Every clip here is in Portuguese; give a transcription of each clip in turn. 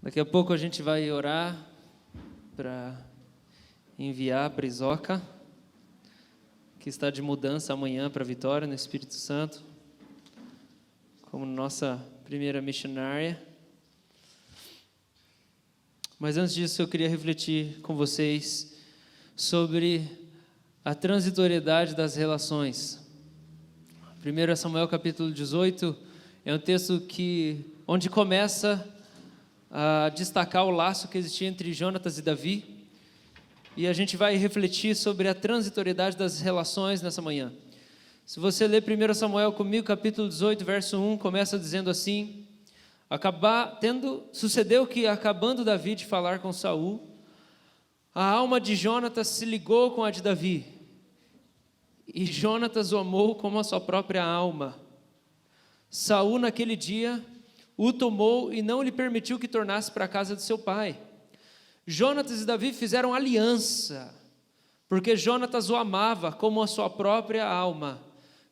Daqui a pouco a gente vai orar para enviar a Prisoca, que está de mudança amanhã para Vitória, no Espírito Santo, como nossa primeira missionária. Mas antes disso, eu queria refletir com vocês sobre a transitoriedade das relações. 1 Samuel capítulo 18 é um texto onde começa a destacar o laço que existia entre Jonatas e Davi, e a gente vai refletir sobre a transitoriedade das relações nessa manhã. Se você ler 1 Samuel comigo, capítulo 18, verso 1, começa dizendo assim: sucedeu que, acabando Davi de falar com Saul, a alma de Jonatas se ligou com a de Davi, e Jonatas o amou como a sua própria alma. Saul, naquele dia, o tomou e não lhe permitiu que tornasse para a casa de seu pai. Jonatas e Davi fizeram aliança, porque Jonatas o amava como a sua própria alma.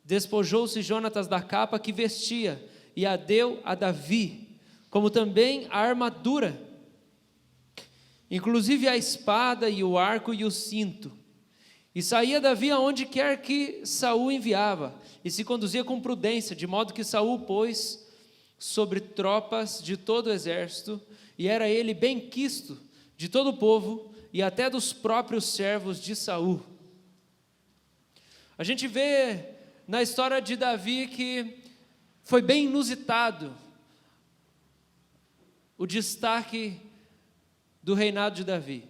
Despojou-se Jonatas da capa que vestia e a deu a Davi, como também a armadura, inclusive a espada e o arco e o cinto. E saía Davi aonde quer que Saul enviava, e se conduzia com prudência, de modo que Saul pôs sobre tropas de todo o exército, e era ele bem quisto de todo o povo, e até dos próprios servos de Saul. A gente vê na história de Davi que foi bem inusitado o destaque do reinado de Davi.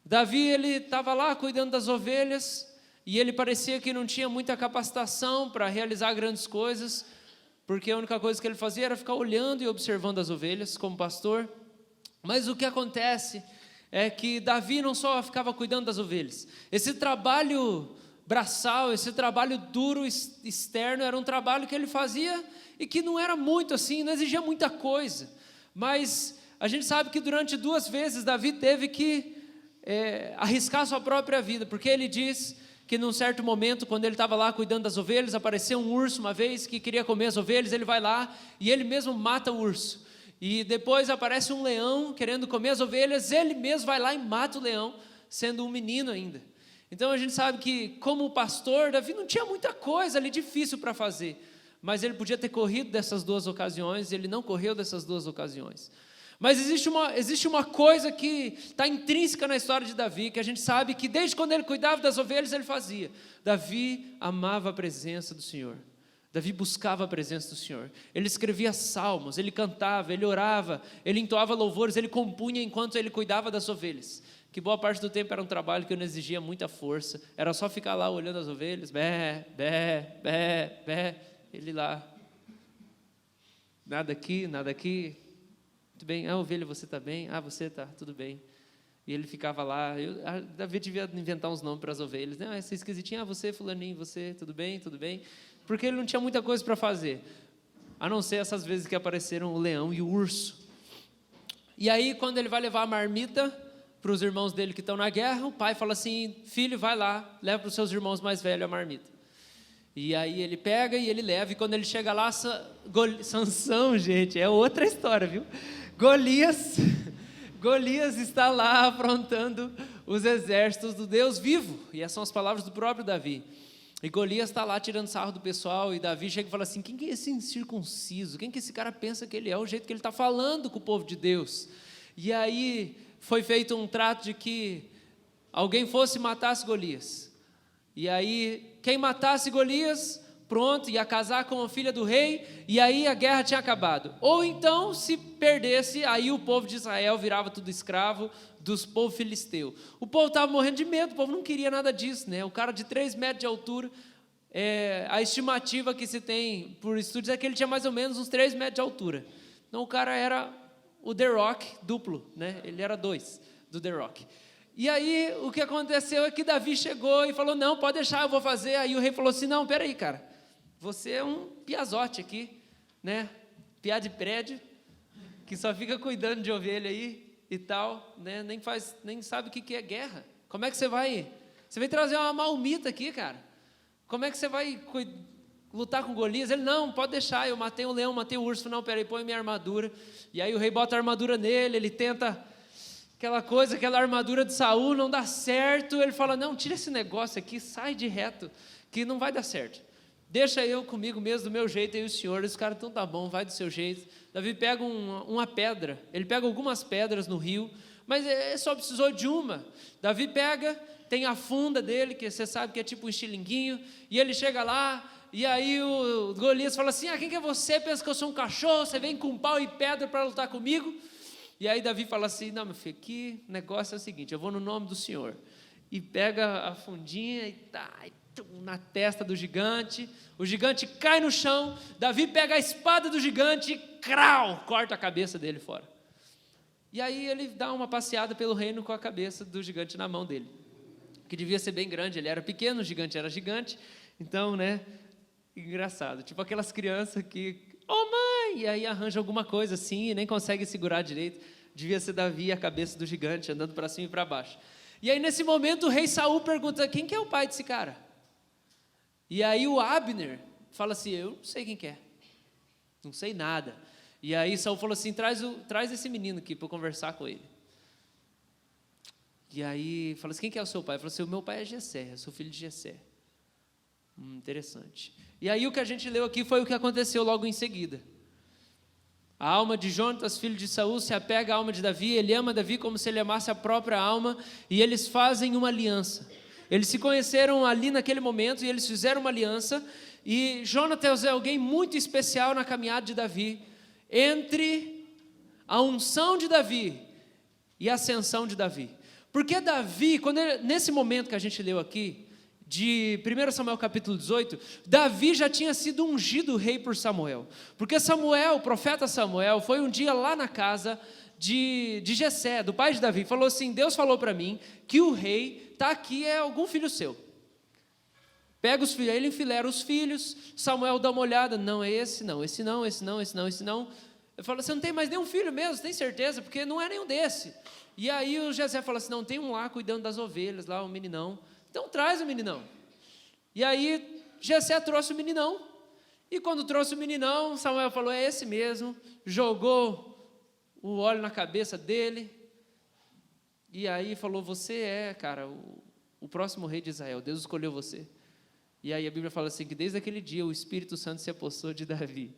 Davi, ele estava lá cuidando das ovelhas, e ele parecia que não tinha muita capacitação para realizar grandes coisas, porque a única coisa que ele fazia era ficar olhando e observando as ovelhas como pastor. Mas o que acontece é que Davi não só ficava cuidando das ovelhas, esse trabalho braçal, esse trabalho duro externo, era um trabalho que ele fazia e que não era muito assim, não exigia muita coisa, mas a gente sabe que durante 2 vezes Davi teve que arriscar sua própria vida, porque ele diz que num certo momento, quando ele estava lá cuidando das ovelhas, apareceu um urso uma vez que queria comer as ovelhas, ele vai lá e ele mesmo mata o urso, e depois aparece um leão querendo comer as ovelhas, ele mesmo vai lá e mata o leão, sendo um menino ainda. Então a gente sabe que, como pastor, Davi não tinha muita coisa ali difícil para fazer, mas ele podia ter corrido dessas 2 ocasiões, ele não correu dessas 2 ocasiões. Mas existe uma coisa que está intrínseca na história de Davi, que a gente sabe que desde quando ele cuidava das ovelhas, ele fazia. Davi amava a presença do Senhor. Davi buscava a presença do Senhor. Ele escrevia salmos, ele cantava, ele orava, ele entoava louvores, ele compunha enquanto ele cuidava das ovelhas. Que boa parte do tempo era um trabalho que não exigia muita força, era só ficar lá olhando as ovelhas, bé, bé, bé, bé, ele lá. Nada aqui. Muito bem, ovelha, você está bem? Você está, tudo bem. E ele ficava lá, Davi devia inventar uns nomes para as ovelhas, né? Essa esquisitinha, você, fulaninho, você, tudo bem? Porque ele não tinha muita coisa para fazer, a não ser essas vezes que apareceram o leão e o urso. E aí, quando ele vai levar a marmita para os irmãos dele que estão na guerra, o pai fala assim: filho, vai lá, leva para os seus irmãos mais velhos a marmita. E aí ele pega e ele leva, e quando ele chega lá, Sansão, gente, é outra história, viu? Golias está lá afrontando os exércitos do Deus vivo, e essas são as palavras do próprio Davi. E Golias está lá tirando sarro do pessoal, e Davi chega e fala assim: quem que é esse incircunciso? Quem que esse cara pensa que ele é? O jeito que ele está falando com o povo de Deus. E aí foi feito um trato de que alguém fosse e matasse Golias. E aí quem matasse Golias, pronto, ia casar com a filha do rei, e aí a guerra tinha acabado. Ou então, se perdesse, aí o povo de Israel virava tudo escravo dos povos filisteus. O povo estava morrendo de medo, o povo não queria nada disso, né? O cara de 3 metros de altura, a estimativa que se tem por estudos é que ele tinha mais ou menos uns 3 metros de altura. Então o cara era o The Rock duplo, né? Ele era 2 do The Rock. E aí o que aconteceu é que Davi chegou e falou: não, pode deixar, eu vou fazer. Aí o rei falou assim: não, peraí, cara, você é um piazote aqui, né? Piá de prédio, que só fica cuidando de ovelha aí e tal, né? Nem sabe o que é guerra. Como é que você vai trazer uma marmita aqui, cara? Como é que você vai lutar com Golias? Ele, não, pode deixar, eu matei um leão, matei um urso. Não, peraí, põe minha armadura. E aí o rei bota a armadura nele, ele tenta aquela armadura de Saul, não dá certo. Ele fala, não, tira esse negócio aqui, sai de reto, que não vai dar certo. Deixa eu comigo mesmo, do meu jeito, aí o senhor, esse cara, então tá bom, vai do seu jeito. Davi pega uma pedra, ele pega algumas pedras no rio, mas ele só precisou de uma. Davi pega, tem a funda dele, que você sabe que é tipo um estilinguinho, e ele chega lá, e aí o Golias fala assim, quem que é você? Pensa que eu sou um cachorro, você vem com pau e pedra para lutar comigo? E aí Davi fala assim, não, meu filho, aqui o negócio é o seguinte, eu vou no nome do Senhor. E pega a fundinha e tá, na testa do gigante, o gigante cai no chão, Davi pega a espada do gigante e corta a cabeça dele fora. E aí ele dá uma passeada pelo reino com a cabeça do gigante na mão dele, que devia ser bem grande, ele era pequeno, o gigante era gigante, então, né, engraçado, tipo aquelas crianças que, mãe, e aí arranja alguma coisa assim, e nem consegue segurar direito, devia ser Davi a cabeça do gigante, andando para cima e para baixo. E aí nesse momento o rei Saul pergunta, quem que é o pai desse cara? E aí o Abner fala assim, eu não sei quem que é, não sei nada. E aí Saul falou assim, traz esse menino aqui para eu conversar com ele. E aí fala assim, quem que é o seu pai? Ele falou assim, o meu pai é Jessé, eu sou filho de Jessé. Interessante. E aí o que a gente leu aqui foi o que aconteceu logo em seguida. A alma de Jonatas, filho de Saul, se apega à alma de Davi, ele ama Davi como se ele amasse a própria alma, e eles fazem uma aliança. Eles se conheceram ali naquele momento, e eles fizeram uma aliança, e Jonatas é alguém muito especial na caminhada de Davi, entre a unção de Davi e a ascensão de Davi. Porque Davi, nesse momento que a gente leu aqui, de 1 Samuel capítulo 18, Davi já tinha sido ungido rei por Samuel, porque Samuel, o profeta Samuel, foi um dia lá na casa de Jessé, do pai de Davi, falou assim, Deus falou para mim que o rei está aqui, é algum filho seu. Pega os filhos, ele enfilera os filhos, Samuel dá uma olhada, não, é esse não, esse não, esse não, esse não, esse não. Ele fala, você não tem mais nenhum filho mesmo, tem certeza? Porque não é nenhum desse. E aí o Jessé fala assim, não, tem um lá cuidando das ovelhas, lá um meninão. Então traz o meninão. E aí Jessé trouxe o meninão, e quando trouxe o meninão, Samuel falou, é esse mesmo, jogou o óleo na cabeça dele, e aí falou, você é, cara, o próximo rei de Israel, Deus escolheu você. E aí a Bíblia fala assim, que desde aquele dia o Espírito Santo se apossou de Davi.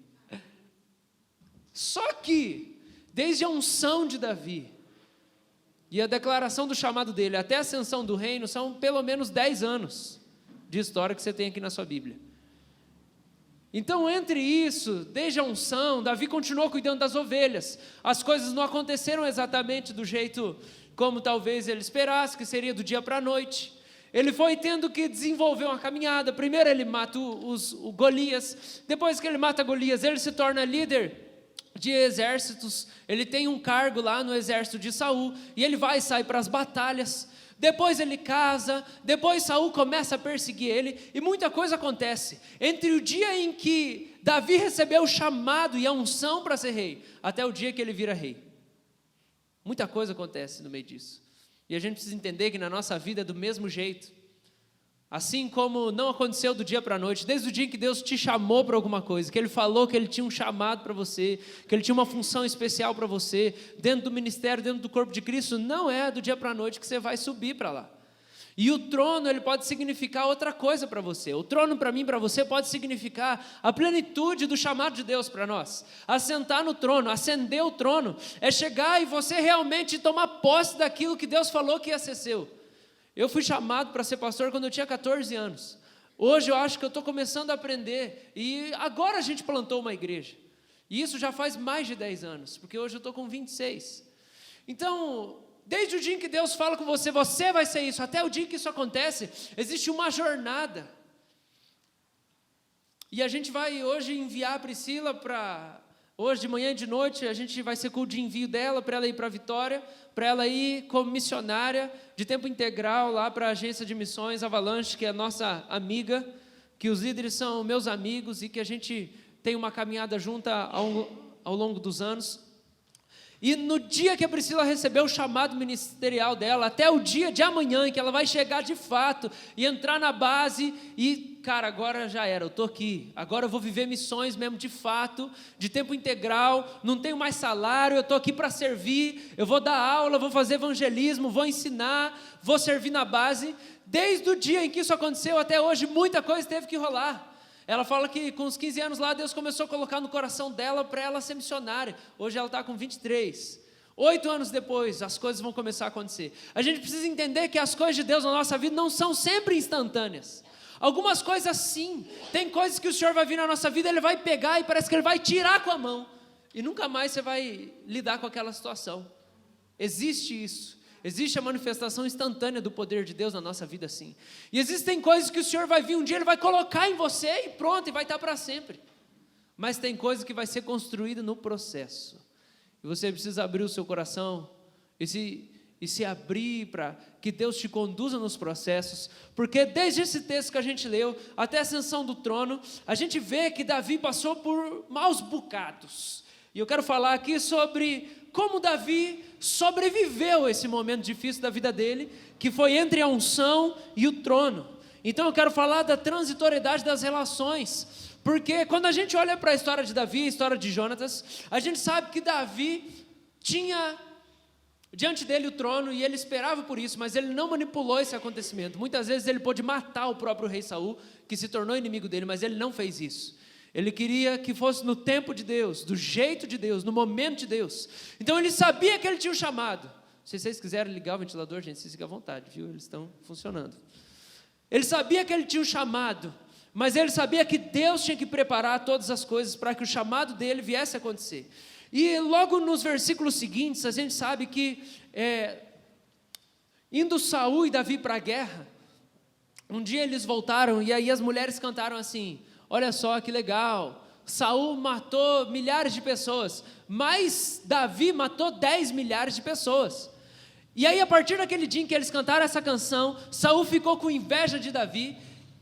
Só que, desde a unção de Davi, e a declaração do chamado dele, até a ascensão do reino, são pelo menos 10 anos de história que você tem aqui na sua Bíblia. Então, entre isso, desde a unção, Davi continuou cuidando das ovelhas. As coisas não aconteceram exatamente do jeito como talvez ele esperasse, que seria do dia para a noite. Ele foi tendo que desenvolver uma caminhada. Primeiro ele mata o Golias. Depois que ele mata Golias, ele se torna líder de exércitos. Ele tem um cargo lá no exército de Saul. E ele vai e sai para as batalhas. Depois ele casa. Depois Saul começa a perseguir ele. E muita coisa acontece. Entre o dia em que Davi recebeu o chamado e a unção para ser rei, até o dia que ele vira rei. Muita coisa acontece no meio disso. E a gente precisa entender que na nossa vida é do mesmo jeito. Assim como não aconteceu do dia para a noite, desde o dia em que Deus te chamou para alguma coisa, que Ele falou que Ele tinha um chamado para você, que Ele tinha uma função especial para você, dentro do ministério, dentro do corpo de Cristo, não é do dia para a noite que você vai subir para lá. E o trono, ele pode significar outra coisa para você. O trono para mim, para você, pode significar a plenitude do chamado de Deus para nós. Assentar no trono, ascender o trono, é chegar e você realmente tomar posse daquilo que Deus falou que ia ser seu. Eu fui chamado para ser pastor quando eu tinha 14 anos. Hoje eu acho que eu estou começando a aprender. E agora a gente plantou uma igreja. E isso já faz mais de 10 anos, porque hoje eu estou com 26. Então, desde o dia em que Deus fala com você, você vai ser isso, até o dia que isso acontece, existe uma jornada. E a gente vai hoje enviar a Priscila para... Hoje de manhã e de noite, a gente vai ser culto de envio dela, para ela ir para a Vitória, para ela ir como missionária, de tempo integral, lá para a agência de missões Avalanche, que é a nossa amiga, que os líderes são meus amigos, e que a gente tem uma caminhada junta ao longo dos anos. E no dia que a Priscila recebeu o chamado ministerial dela, até o dia de amanhã, em que ela vai chegar de fato e entrar na base e, cara, agora já era, eu estou aqui, agora eu vou viver missões mesmo de fato, de tempo integral, não tenho mais salário, eu estou aqui para servir, eu vou dar aula, vou fazer evangelismo, vou ensinar, vou servir na base. Desde o dia em que isso aconteceu até hoje, muita coisa teve que rolar. Ela fala que com os 15 anos lá, Deus começou a colocar no coração dela para ela ser missionária. Hoje ela está com 23. 8 anos depois, as coisas vão começar a acontecer. A gente precisa entender que as coisas de Deus na nossa vida não são sempre instantâneas. Algumas coisas sim. Tem coisas que o Senhor vai vir na nossa vida, Ele vai pegar e parece que Ele vai tirar com a mão. E nunca mais você vai lidar com aquela situação. Existe isso. Existe a manifestação instantânea do poder de Deus na nossa vida, sim. E existem coisas que o Senhor vai vir, um dia Ele vai colocar em você e pronto, e vai estar para sempre. Mas tem coisa que vai ser construída no processo. E você precisa abrir o seu coração e se abrir para que Deus te conduza nos processos. Porque desde esse texto que a gente leu, até a ascensão do trono, a gente vê que Davi passou por maus bocados. E eu quero falar aqui sobre como Davi sobreviveu a esse momento difícil da vida dele, que foi entre a unção e o trono. Então eu quero falar da transitoriedade das relações, porque quando a gente olha para a história de Davi, a história de Jonatas, a gente sabe que Davi tinha diante dele o trono e ele esperava por isso, mas ele não manipulou esse acontecimento. Muitas vezes ele pôde matar o próprio rei Saul, que se tornou inimigo dele, mas ele não fez isso. Ele queria que fosse no tempo de Deus, do jeito de Deus, no momento de Deus. Então ele sabia que ele tinha um chamado. Se vocês quiserem ligar o ventilador, gente, vocês ficam à vontade, viu? Eles estão funcionando. Ele sabia que ele tinha um chamado, mas ele sabia que Deus tinha que preparar todas as coisas para que o chamado dele viesse a acontecer. E logo nos versículos seguintes, a gente sabe que indo Saul e Davi para a guerra, um dia eles voltaram e aí as mulheres cantaram assim: olha só que legal, Saul matou milhares de pessoas, mas Davi matou 10 milhares de pessoas. E aí a partir daquele dia em que eles cantaram essa canção, Saul ficou com inveja de Davi,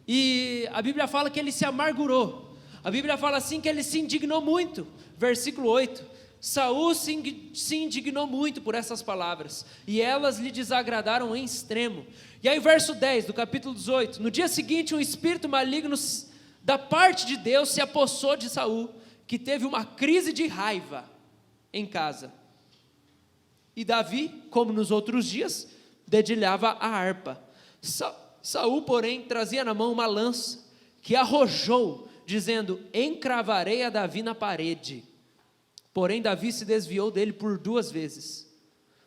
e a Bíblia fala que ele se amargurou. A Bíblia fala assim que ele se indignou muito, versículo 8, Saul se indignou muito por essas palavras, e elas lhe desagradaram em extremo. E aí o verso 10 do capítulo 18, no dia seguinte um espírito maligno da parte de Deus se apossou de Saul, que teve uma crise de raiva em casa. E Davi, como nos outros dias, dedilhava a harpa. Saul, porém, trazia na mão uma lança, que arrojou, dizendo: encravarei a Davi na parede. Porém Davi se desviou dele por 2 vezes.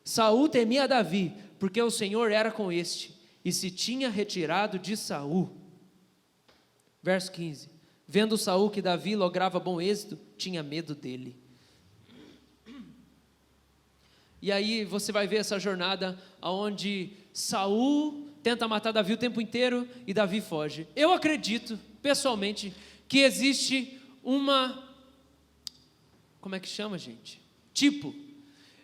Saul temia Davi, porque o Senhor era com este, e se tinha retirado de Saul. Verso 15, vendo Saul que Davi lograva bom êxito, tinha medo dele. E aí você vai ver essa jornada onde Saul tenta matar Davi o tempo inteiro e Davi foge. Eu acredito, pessoalmente, que existe como é que chama, gente?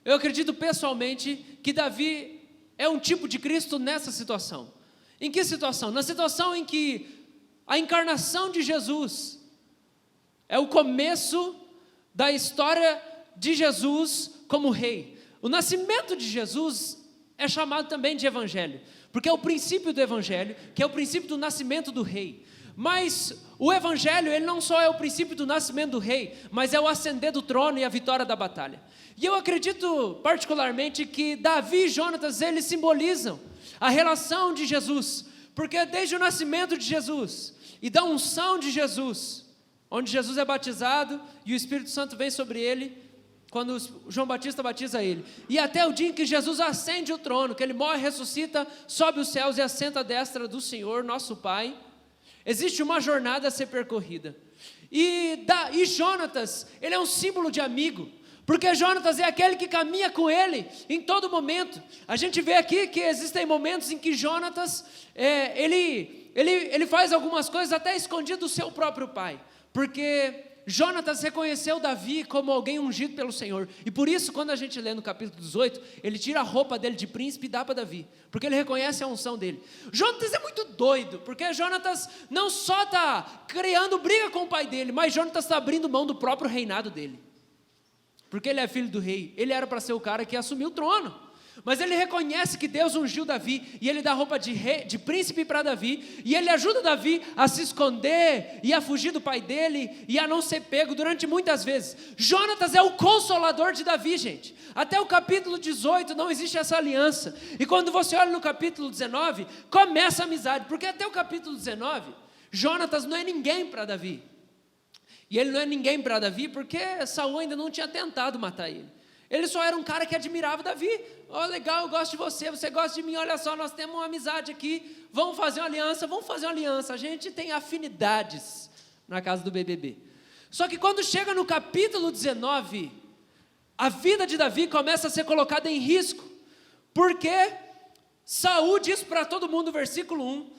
Eu acredito pessoalmente que Davi é um tipo de Cristo nessa situação. Em que situação? Na situação em que a encarnação de Jesus é o começo da história de Jesus como rei. O nascimento de Jesus é chamado também de evangelho, porque é o princípio do evangelho, que é o princípio do nascimento do rei. Mas o evangelho, ele não só é o princípio do nascimento do rei, mas é o ascender do trono e a vitória da batalha. E eu acredito particularmente que Davi e Jonatas, eles simbolizam a relação de Jesus, porque desde o nascimento de Jesus e da unção de Jesus, onde Jesus é batizado e o Espírito Santo vem sobre ele, quando João Batista batiza ele, e até o dia em que Jesus ascende o trono, que ele morre, ressuscita, sobe os céus e assenta à destra do Senhor, nosso Pai, existe uma jornada a ser percorrida. E Jonatas, ele é um símbolo de amigo, porque Jonatas é aquele que caminha com ele em todo momento. A gente vê aqui que existem momentos em que Jonatas, ele faz algumas coisas até escondido do seu próprio pai, porque Jonatas reconheceu Davi como alguém ungido pelo Senhor, e por isso quando a gente lê no capítulo 18, ele tira a roupa dele de príncipe e dá para Davi, porque ele reconhece a unção dele. Jonatas é muito doido, porque Jonatas não só está criando briga com o pai dele, mas Jonatas está abrindo mão do próprio reinado dele. porque ele é filho do rei. Ele era para ser o cara que ia assumir o trono. Mas ele reconhece que Deus ungiu Davi, e ele dá roupa de príncipe para Davi, e ele ajuda Davi a se esconder, e a fugir do pai dele, e a não ser pego durante muitas vezes. Jonatas é o consolador de Davi, gente. Até o capítulo 18 não existe essa aliança, e quando você olha no capítulo 19, começa a amizade, porque até o capítulo 19, Jonatas não é ninguém para Davi, e ele não é ninguém para Davi, porque Saul ainda não tinha tentado matar ele. Ele só era um cara que admirava Davi. Legal, eu gosto de você, você gosta de mim, olha só, nós temos uma amizade aqui, vamos fazer uma aliança, a gente tem afinidades na casa do BBB. Só que quando chega no capítulo 19, a vida de Davi começa a ser colocada em risco, porque Saul diz para todo mundo, versículo 1,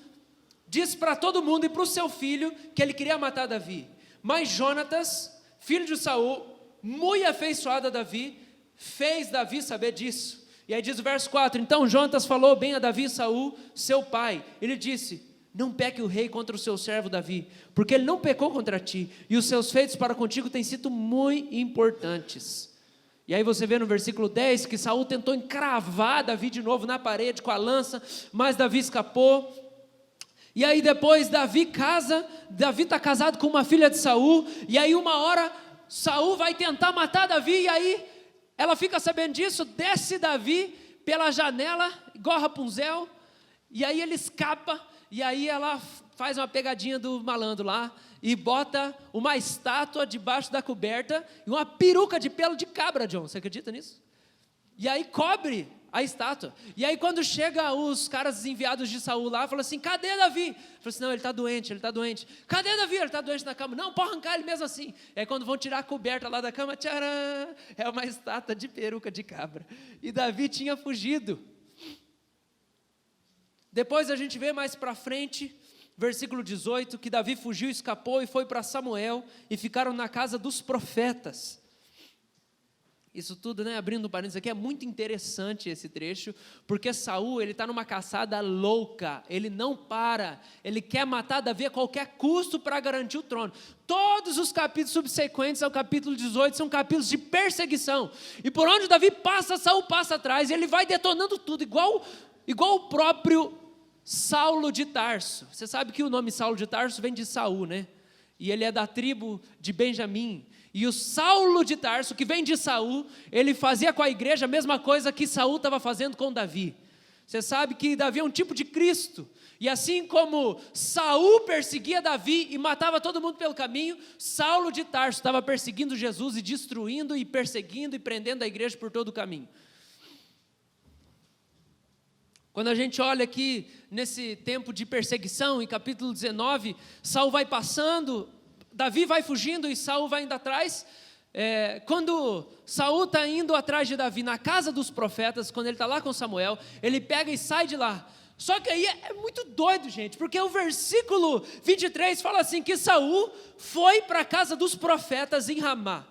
diz para todo mundo e para o seu filho, que ele queria matar Davi. Mas Jonatas, filho de Saul, muito afeiçoado a Davi, fez Davi saber disso. E aí diz o verso 4, então Jonatas falou bem a Davi e Saul, seu pai. Ele disse, não peque o rei contra o seu servo Davi, porque ele não pecou contra ti, e os seus feitos para contigo têm sido muito importantes. E aí você vê no versículo 10, que Saul tentou encravar Davi de novo na parede com a lança, mas Davi escapou. E aí depois Davi está casado com uma filha de Saul, e aí uma hora Saul vai tentar matar Davi, e aí ela fica sabendo disso, desce Davi pela janela, igual Rapunzel, e aí ele escapa, e aí ela faz uma pegadinha do malandro lá, e bota uma estátua debaixo da coberta, e uma peruca de pelo de cabra, John, você acredita nisso? E aí cobre a estátua, e aí quando chega os caras enviados de Saul lá, fala assim, cadê Davi? Fala assim, não, ele está doente, cadê Davi? Ele está doente na cama, não, pode arrancar ele mesmo assim. E aí quando vão tirar a coberta lá da cama, tcharam, é uma estátua de peruca de cabra, e Davi tinha fugido. Depois a gente vê mais para frente, versículo 18, que Davi fugiu, escapou e foi para Samuel, e ficaram na casa dos profetas. Isso tudo, né, abrindo um parênteses aqui, é muito interessante esse trecho, porque Saul, ele está numa caçada louca, ele não para, ele quer matar Davi a qualquer custo para garantir o trono. Todos os capítulos subsequentes ao capítulo 18 são capítulos de perseguição, e por onde Davi passa, Saul passa atrás, e ele vai detonando tudo, igual o próprio Saulo de Tarso. Você sabe que o nome Saulo de Tarso vem de Saul, né? E ele é da tribo de Benjamim. E o Saulo de Tarso, que vem de Saul, ele fazia com a igreja a mesma coisa que Saul estava fazendo com Davi. Você sabe que Davi é um tipo de Cristo. E assim como Saul perseguia Davi e matava todo mundo pelo caminho, Saulo de Tarso estava perseguindo Jesus e destruindo e perseguindo e prendendo a igreja por todo o caminho. Quando a gente olha aqui nesse tempo de perseguição, em capítulo 19, Saul vai passando, Davi vai fugindo e Saul vai indo atrás. Quando Saul está indo atrás de Davi na casa dos profetas, quando ele está lá com Samuel, ele pega e sai de lá. Só que aí é muito doido, gente, porque o versículo 23 fala assim, que Saul foi para a casa dos profetas em Ramá.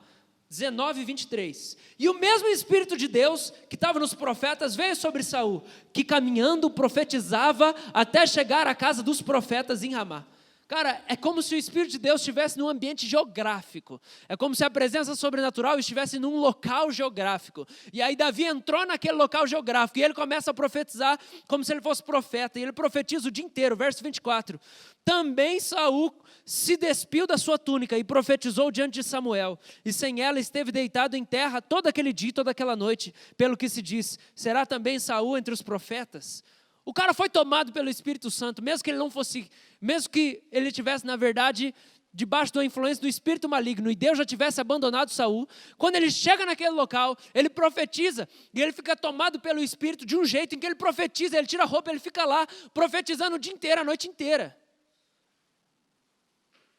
19, 23. E o mesmo Espírito de Deus que estava nos profetas veio sobre Saul, que caminhando profetizava até chegar à casa dos profetas em Ramá. Cara, é como se o Espírito de Deus estivesse num ambiente geográfico. É como se a presença sobrenatural estivesse num local geográfico. E aí Davi entrou naquele local geográfico e ele começa a profetizar como se ele fosse profeta. E ele profetiza o dia inteiro, verso 24. Também Saul se despiu da sua túnica e profetizou diante de Samuel. E sem ela esteve deitado em terra todo aquele dia e toda aquela noite. Pelo que se diz, será também Saul entre os profetas? O cara foi tomado pelo Espírito Santo, mesmo que ele tivesse, na verdade, debaixo da influência do espírito maligno, e Deus já tivesse abandonado Saul. Quando ele chega naquele local, ele profetiza, e ele fica tomado pelo Espírito de um jeito em que ele profetiza, ele tira a roupa, ele fica lá, profetizando o dia inteiro, a noite inteira.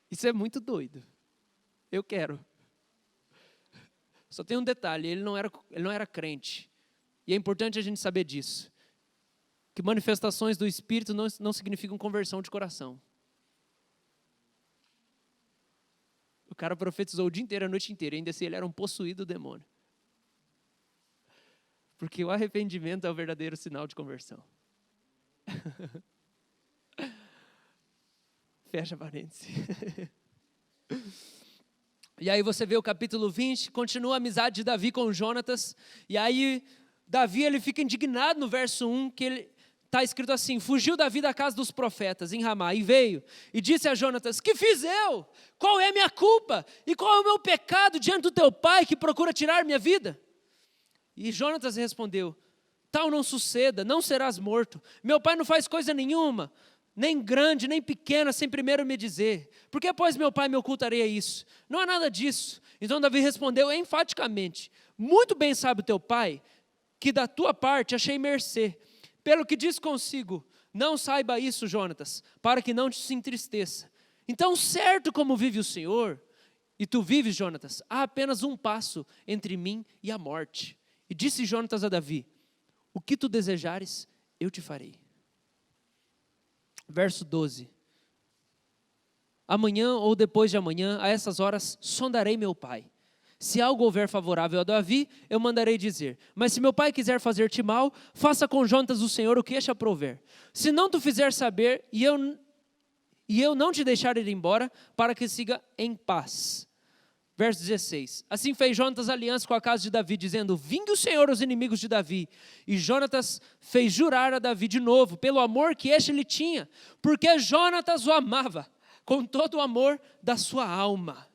Isso é muito doido. Eu quero. Só tem um detalhe, ele não era crente, e é importante a gente saber disso. Que manifestações do Espírito não significam conversão de coração. O cara profetizou o dia inteiro, a noite inteira, ainda assim ele era um possuído demônio. Porque o arrependimento é o verdadeiro sinal de conversão. Fecha parênteses. E aí você vê o capítulo 20, continua a amizade de Davi com Jonatas, e aí Davi ele fica indignado no verso 1, que ele está escrito assim: fugiu Davi da casa dos profetas em Ramá, e veio, e disse a Jonatas: que fiz eu? Qual é a minha culpa? E qual é o meu pecado diante do teu pai, que procura tirar minha vida? E Jonatas respondeu: tal não suceda, não serás morto, meu pai não faz coisa nenhuma, nem grande, nem pequena, sem primeiro me dizer. Por que, pois, meu pai me ocultaria isso? Não há nada disso. Então Davi respondeu enfaticamente: muito bem sabe o teu pai, que da tua parte achei mercê. Pelo que diz consigo, não saiba isso, Jonatas, para que não te se entristeça. Então, certo como vive o Senhor, e tu vives, Jonatas, há apenas um passo entre mim e a morte. E disse Jonatas a Davi: o que tu desejares, eu te farei. Verso 12. Amanhã ou depois de amanhã, a essas horas, sondarei meu pai. Se algo houver favorável a Davi, eu mandarei dizer. Mas se meu pai quiser fazer-te mal, faça com Jonatas o Senhor o que te aprover. Se não tu fizer saber, e eu não te deixar ir embora, para que siga em paz. Verso 16. Assim fez Jonatas aliança com a casa de Davi, dizendo: vingue o Senhor aos inimigos de Davi. E Jonatas fez jurar a Davi de novo, pelo amor que este lhe tinha, porque Jonatas o amava, com todo o amor da sua alma.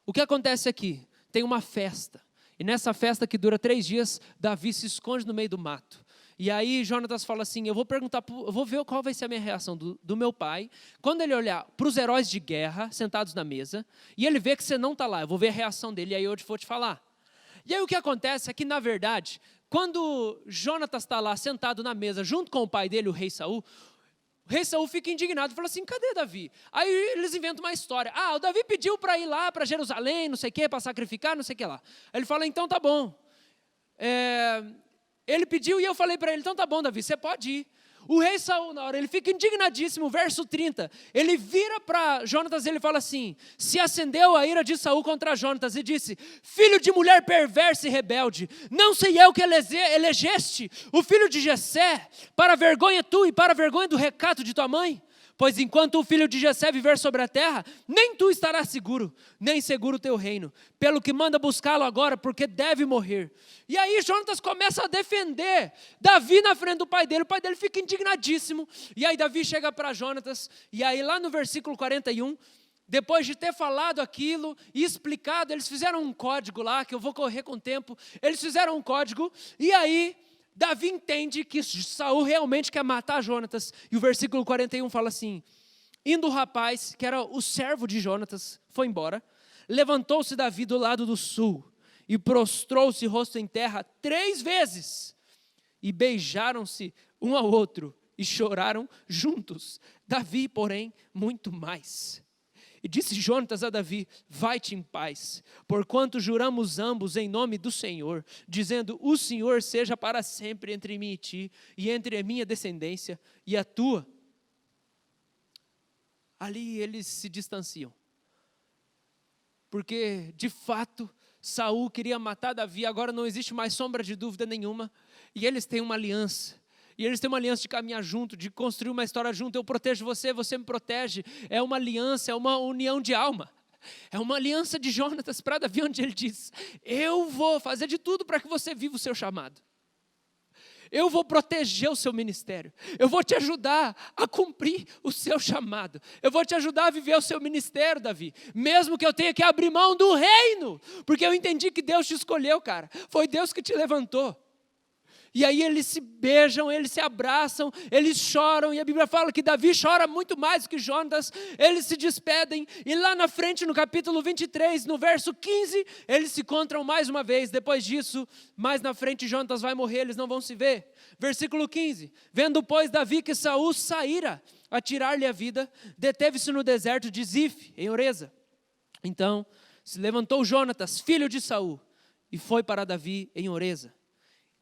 O que acontece aqui? Tem uma festa, e nessa festa que dura 3 dias, Davi se esconde no meio do mato. E aí Jonatas fala assim: eu vou ver qual vai ser a minha reação do meu pai, quando ele olhar para os heróis de guerra, sentados na mesa, e ele vê que você não está lá, eu vou ver a reação dele, e aí eu vou te falar. E aí o que acontece é que, na verdade, quando Jonatas está lá sentado na mesa, junto com o pai dele, o rei Saul fica indignado, fala assim: cadê Davi? Aí eles inventam uma história: o Davi pediu para ir lá para Jerusalém, não sei o que, para sacrificar, não sei o que lá. Aí ele fala: então tá bom. Ele pediu e eu falei para ele: então tá bom, Davi, você pode ir. O rei Saul, na hora, ele fica indignadíssimo, verso 30, ele vira para Jonatas e ele fala assim: se acendeu a ira de Saul contra Jonatas e disse: filho de mulher perversa e rebelde, não sei eu que elegeste o filho de Jessé, para vergonha tu e para vergonha do recato de tua mãe? Pois enquanto o filho de Jessé viver sobre a terra, nem tu estarás seguro, nem seguro o teu reino. Pelo que manda buscá-lo agora, porque deve morrer. E aí Jonatas começa a defender Davi na frente do pai dele. O pai dele fica indignadíssimo. E aí Davi chega para Jonatas. E aí lá no versículo 41, depois de ter falado aquilo e explicado, eles fizeram um código lá, que eu vou correr com o tempo. Eles fizeram um código, e aí Davi entende que Saul realmente quer matar Jonatas. E o versículo 41 fala assim: indo o rapaz, que era o servo de Jonatas, foi embora. Levantou-se Davi do lado do sul e prostrou-se rosto em terra 3 vezes. E beijaram-se um ao outro e choraram juntos. Davi, porém, muito mais. E disse Jonatas a Davi: vai-te em paz, porquanto juramos ambos em nome do Senhor, dizendo: o Senhor seja para sempre entre mim e ti, e entre a minha descendência e a tua. Ali eles se distanciam, porque de fato Saul queria matar Davi, agora não existe mais sombra de dúvida nenhuma, e eles têm uma aliança. E eles têm uma aliança de caminhar junto, de construir uma história junto. Eu protejo você, você me protege. É uma aliança, é uma união de alma. É uma aliança de Jonatas para Davi, onde ele diz: eu vou fazer de tudo para que você viva o seu chamado. Eu vou proteger o seu ministério. Eu vou te ajudar a cumprir o seu chamado. Eu vou te ajudar a viver o seu ministério, Davi. Mesmo que eu tenha que abrir mão do reino. Porque eu entendi que Deus te escolheu, cara. Foi Deus que te levantou. E aí eles se beijam, eles se abraçam, eles choram, e a Bíblia fala que Davi chora muito mais que Jonatas. Eles se despedem, e lá na frente, no capítulo 23, no verso 15, eles se encontram mais uma vez. Depois disso, mais na frente, Jonatas vai morrer, eles não vão se ver. Versículo 15, vendo pois Davi que Saul saíra a tirar-lhe a vida, deteve-se no deserto de Zif, em Oreza. Então se levantou Jonatas, filho de Saul, e foi para Davi em Oreza.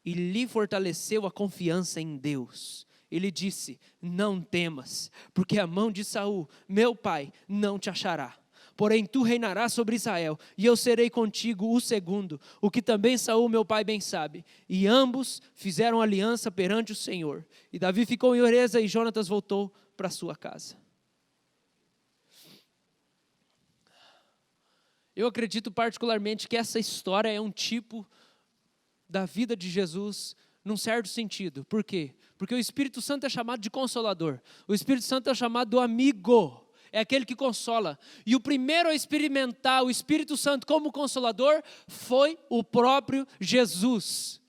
E lhe fortaleceu a confiança em Deus. Ele disse: não temas, porque a mão de Saul, meu pai, não te achará. Porém tu reinarás sobre Israel, e eu serei contigo o segundo, o que também Saul, meu pai, bem sabe. E ambos fizeram aliança perante o Senhor. E Davi ficou em Oreza, e Jonatas voltou para sua casa. Eu acredito particularmente que essa história é um tipo da vida de Jesus, num certo sentido. Por quê? Porque o Espírito Santo é chamado de Consolador. O Espírito Santo é chamado do amigo. É aquele que consola. E o primeiro a experimentar o Espírito Santo como Consolador foi o próprio Jesus.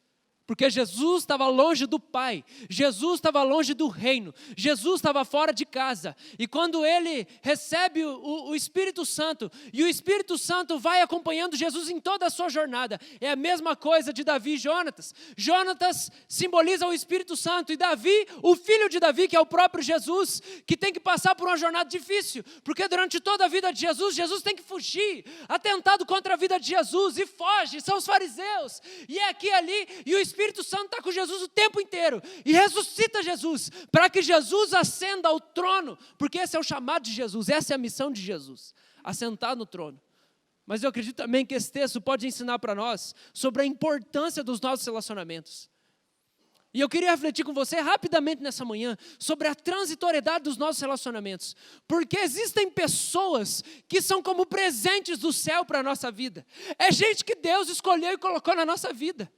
Porque Jesus estava longe do Pai, Jesus estava longe do reino, Jesus estava fora de casa. E quando ele recebe o Espírito Santo, e o Espírito Santo vai acompanhando Jesus em toda a sua jornada, é a mesma coisa de Davi e Jonatas. Jonatas simboliza o Espírito Santo, e Davi, o filho de Davi, que é o próprio Jesus, que tem que passar por uma jornada difícil, porque durante toda a vida de Jesus, Jesus tem que fugir, atentado contra a vida de Jesus, e foge, são os fariseus, e é aqui e ali, e o Espírito Santo está com Jesus o tempo inteiro e ressuscita Jesus, para que Jesus ascenda ao trono, porque esse é o chamado de Jesus, essa é a missão de Jesus, assentar no trono. Mas eu acredito também que esse texto pode ensinar para nós sobre a importância dos nossos relacionamentos. E eu queria refletir com você rapidamente nessa manhã sobre a transitoriedade dos nossos relacionamentos. Porque existem pessoas que são como presentes do céu para a nossa vida. É gente que Deus escolheu e colocou na nossa vida.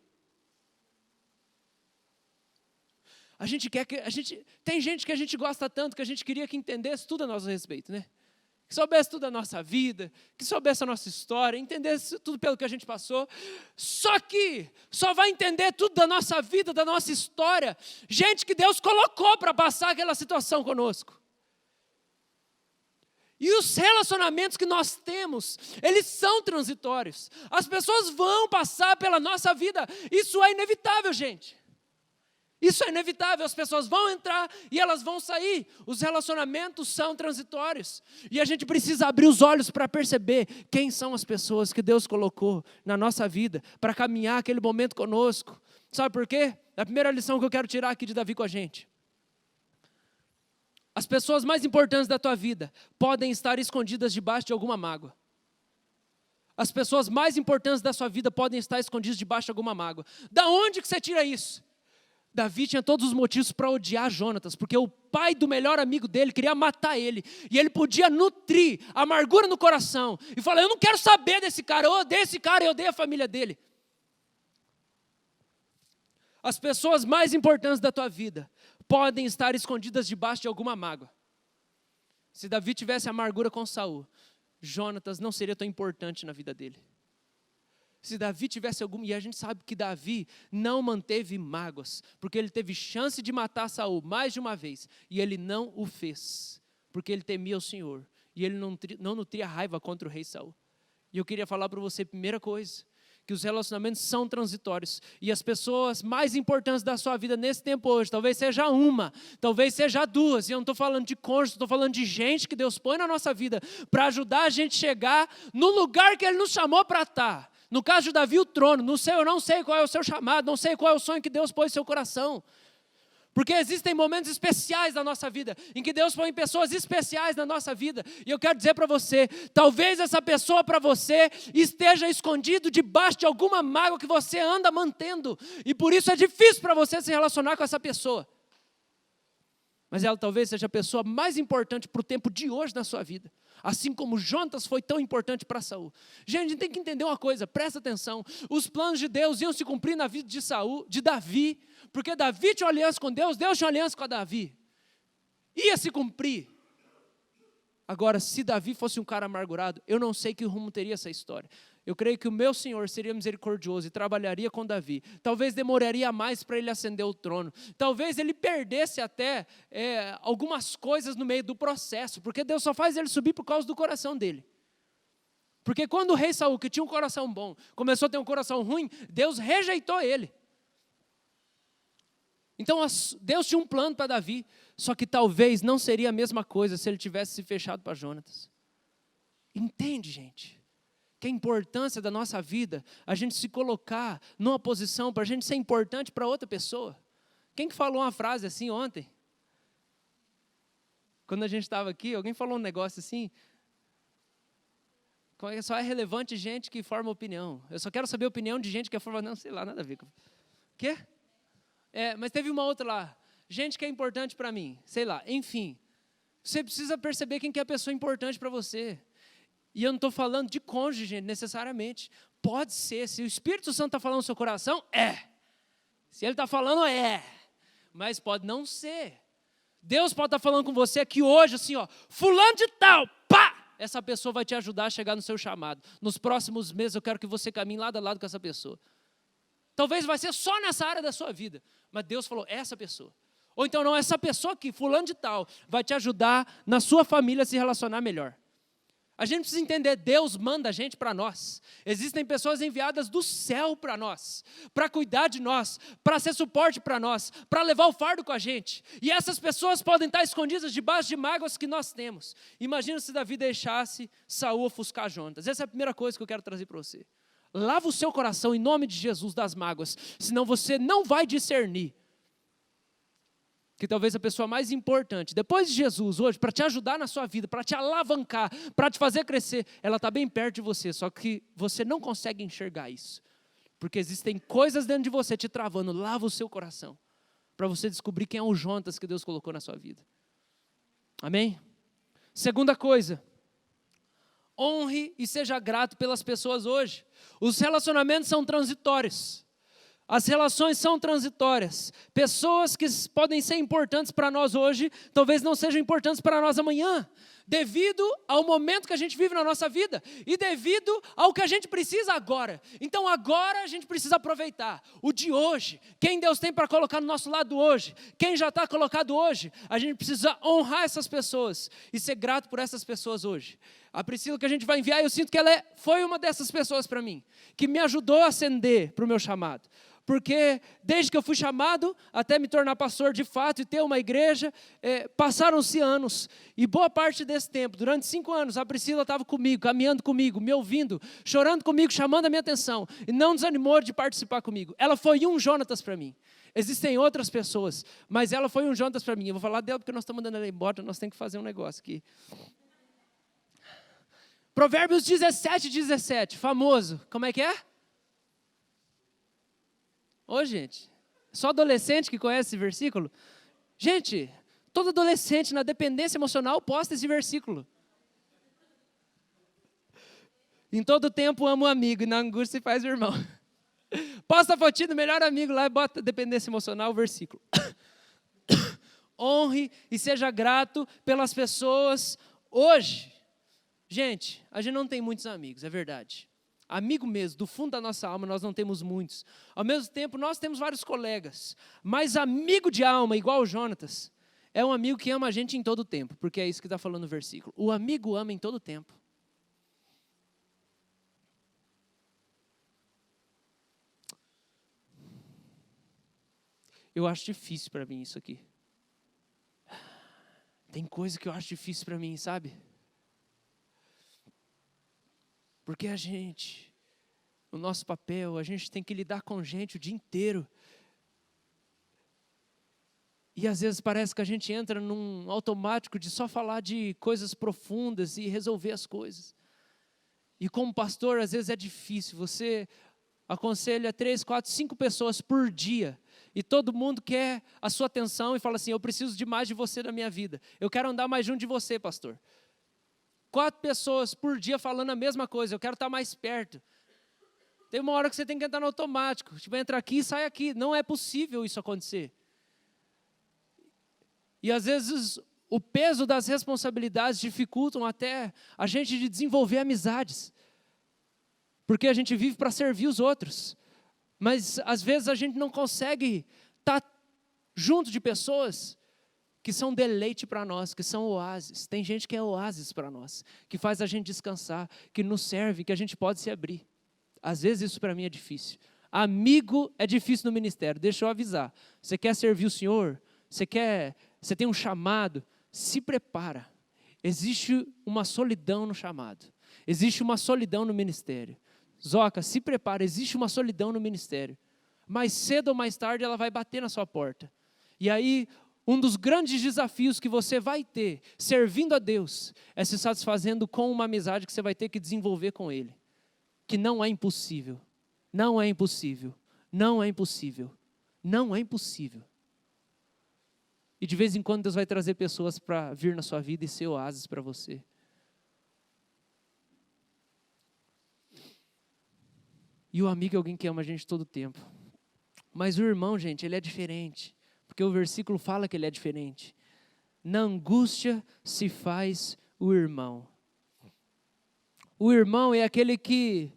Tem gente que a gente gosta tanto que a gente queria que entendesse tudo a nosso respeito, né? Que soubesse tudo a nossa vida, que soubesse a nossa história, entendesse tudo pelo que a gente passou. Só que só vai entender tudo da nossa vida, da nossa história, gente que Deus colocou para passar aquela situação conosco. E os relacionamentos que nós temos, eles são transitórios. As pessoas vão passar pela nossa vida, isso é inevitável, gente. Isso é inevitável, as pessoas vão entrar e elas vão sair. Os relacionamentos são transitórios. E a gente precisa abrir os olhos para perceber quem são as pessoas que Deus colocou na nossa vida para caminhar aquele momento conosco. Sabe por quê? A primeira lição que eu quero tirar aqui de Davi com a gente. As pessoas mais importantes da tua vida podem estar escondidas debaixo de alguma mágoa. As pessoas mais importantes da sua vida podem estar escondidas debaixo de alguma mágoa. Da onde que você tira isso? Davi tinha todos os motivos para odiar Jonatas, porque o pai do melhor amigo dele queria matar ele, e ele podia nutrir a amargura no coração, e falar, eu não quero saber desse cara, eu odeio esse cara, eu odeio a família dele. As pessoas mais importantes da tua vida podem estar escondidas debaixo de alguma mágoa. Se Davi tivesse amargura com Saul, Jonatas não seria tão importante na vida dele. Se Davi tivesse alguma... E a gente sabe que Davi não manteve mágoas, porque ele teve chance de matar Saul mais de uma vez, e ele não o fez, porque ele temia o Senhor, e ele não nutria raiva contra o rei Saul. E eu queria falar para você, primeira coisa, que os relacionamentos são transitórios, e as pessoas mais importantes da sua vida nesse tempo hoje, talvez seja uma, talvez seja duas, e eu não estou falando de cônjuge, estou falando de gente que Deus põe na nossa vida, para ajudar a gente a chegar no lugar que Ele nos chamou para estar. No caso de Davi, o trono. Eu não sei qual é o seu chamado, não sei qual é o sonho que Deus pôs no seu coração. Porque existem momentos especiais na nossa vida, em que Deus põe pessoas especiais na nossa vida. E eu quero dizer para você, talvez essa pessoa para você esteja escondido debaixo de alguma mágoa que você anda mantendo. E por isso é difícil para você se relacionar com essa pessoa. Mas ela talvez seja a pessoa mais importante para o tempo de hoje na sua vida. Assim como Jonatas foi tão importante para Saul. Gente, a gente tem que entender uma coisa, presta atenção. Os planos de Deus iam se cumprir na vida de Davi, porque Davi tinha uma aliança com Deus, Deus tinha uma aliança com Davi. Ia se cumprir. Agora, se Davi fosse um cara amargurado, eu não sei que rumo teria essa história. Eu creio que o meu Senhor seria misericordioso e trabalharia com Davi. Talvez demoraria mais para ele ascender o trono. Talvez ele perdesse até algumas coisas no meio do processo, porque Deus só faz ele subir por causa do coração dele. Porque quando o rei Saul, que tinha um coração bom, começou a ter um coração ruim, Deus rejeitou ele. Então Deus tinha um plano para Davi, só que talvez não seria a mesma coisa se ele tivesse se fechado para Jonatas. Entende, gente? Que a importância da nossa vida, a gente se colocar numa posição para a gente ser importante para outra pessoa. Quem que falou uma frase assim ontem? Quando a gente estava aqui, alguém falou um negócio assim, só é relevante gente que forma opinião. Eu só quero saber a opinião de gente que forma, não sei lá, nada a ver. Quê? Mas teve uma outra lá, gente que é importante para mim, sei lá, enfim. Você precisa perceber quem que é a pessoa importante para você. E eu não estou falando de cônjuge, gente, necessariamente. Pode ser, se o Espírito Santo está falando no seu coração, é. Se ele está falando, é. Mas pode não ser. Deus pode estar falando com você aqui hoje, assim, ó, fulano de tal, pá! Essa pessoa vai te ajudar a chegar no seu chamado. Nos próximos meses eu quero que você caminhe lado a lado com essa pessoa. Talvez vai ser só nessa área da sua vida, mas Deus falou, essa pessoa. Ou então não, essa pessoa aqui, fulano de tal, vai te ajudar na sua família a se relacionar melhor. A gente precisa entender, Deus manda a gente para nós. Existem pessoas enviadas do céu para nós, para cuidar de nós, para ser suporte para nós, para levar o fardo com a gente. E essas pessoas podem estar escondidas debaixo de mágoas que nós temos. Imagina se Davi deixasse Saul ofuscar Jonatas. Essa é a primeira coisa que eu quero trazer para você. Lava o seu coração em nome de Jesus das mágoas, senão você não vai discernir. Que talvez a pessoa mais importante, depois de Jesus hoje, para te ajudar na sua vida, para te alavancar, para te fazer crescer, ela está bem perto de você, só que você não consegue enxergar isso. Porque existem coisas dentro de você te travando. Lava o seu coração, para você descobrir quem é o Jonatas que Deus colocou na sua vida. Amém? Segunda coisa, honre e seja grato pelas pessoas hoje. Os relacionamentos são transitórios. As relações são transitórias. Pessoas que podem ser importantes para nós hoje, talvez não sejam importantes para nós amanhã, devido ao momento que a gente vive na nossa vida e devido ao que a gente precisa agora. Então agora a gente precisa aproveitar o de hoje, quem Deus tem para colocar no nosso lado hoje, quem já está colocado hoje, a gente precisa honrar essas pessoas e ser grato por essas pessoas hoje. A Priscila que a gente vai enviar, eu sinto que ela foi uma dessas pessoas para mim, que me ajudou a ascender para o meu chamado. Porque desde que eu fui chamado até me tornar pastor de fato e ter uma igreja, passaram-se anos. E boa parte desse tempo, durante 5 anos, a Priscila estava comigo, caminhando comigo, me ouvindo, chorando comigo, chamando a minha atenção. E não desanimou de participar comigo. Ela foi um Jonatas para mim. Existem outras pessoas, mas ela foi um Jonatas para mim. Eu vou falar dela porque nós estamos mandando ela embora, nós temos que fazer um negócio aqui. Provérbios 17, famoso. Como é que é? Ô, gente, só adolescente que conhece esse versículo? Gente, todo adolescente na dependência emocional posta esse versículo. Em todo tempo amo o amigo e na angústia se faz o irmão. Posta a fotinha do melhor amigo lá e bota dependência emocional, o versículo. Honre e seja grato pelas pessoas hoje. Gente, a gente não tem muitos amigos, é verdade. Amigo mesmo, do fundo da nossa alma, nós não temos muitos. Ao mesmo tempo, nós temos vários colegas. Mas amigo de alma, igual o Jonatas, é um amigo que ama a gente em todo o tempo. Porque é isso que está falando no versículo. O amigo ama em todo o tempo. Eu acho difícil para mim isso aqui. Tem coisa que eu acho difícil para mim, sabe? Porque a gente, o nosso papel, a gente tem que lidar com gente o dia inteiro. E às vezes parece que a gente entra num automático de só falar de coisas profundas e resolver as coisas. E como pastor, às vezes é difícil. Você aconselha 3, 4, 5 pessoas por dia. E todo mundo quer a sua atenção e fala assim, eu preciso de mais de você na minha vida. Eu quero andar mais junto de você, pastor. 4 pessoas por dia falando a mesma coisa, eu quero estar mais perto. Tem uma hora que você tem que entrar no automático, tipo, entra aqui e sai aqui. Não é possível isso acontecer. E às vezes o peso das responsabilidades dificultam até a gente de desenvolver amizades. Porque a gente vive para servir os outros. Mas às vezes a gente não consegue estar junto de pessoas que são deleite para nós, que são oásis. Tem gente que é oásis para nós, que faz a gente descansar, que nos serve, que a gente pode se abrir. Às vezes isso para mim é difícil. Amigo é difícil no ministério, deixa eu avisar. Você quer servir o Senhor? Você tem um chamado? Se prepara. Existe uma solidão no chamado. Existe uma solidão no ministério. Zoca, se prepara, existe uma solidão no ministério. Mais cedo ou mais tarde ela vai bater na sua porta. E aí, um dos grandes desafios que você vai ter, servindo a Deus, é se satisfazendo com uma amizade que você vai ter que desenvolver com Ele. Que não é impossível. Não é impossível. Não é impossível. Não é impossível. E de vez em quando Deus vai trazer pessoas para vir na sua vida e ser oásis para você. E o amigo é alguém que ama a gente todo o tempo. Mas o irmão, gente, ele é diferente. Porque o versículo fala que ele é diferente. Na angústia se faz o irmão. O irmão é aquele que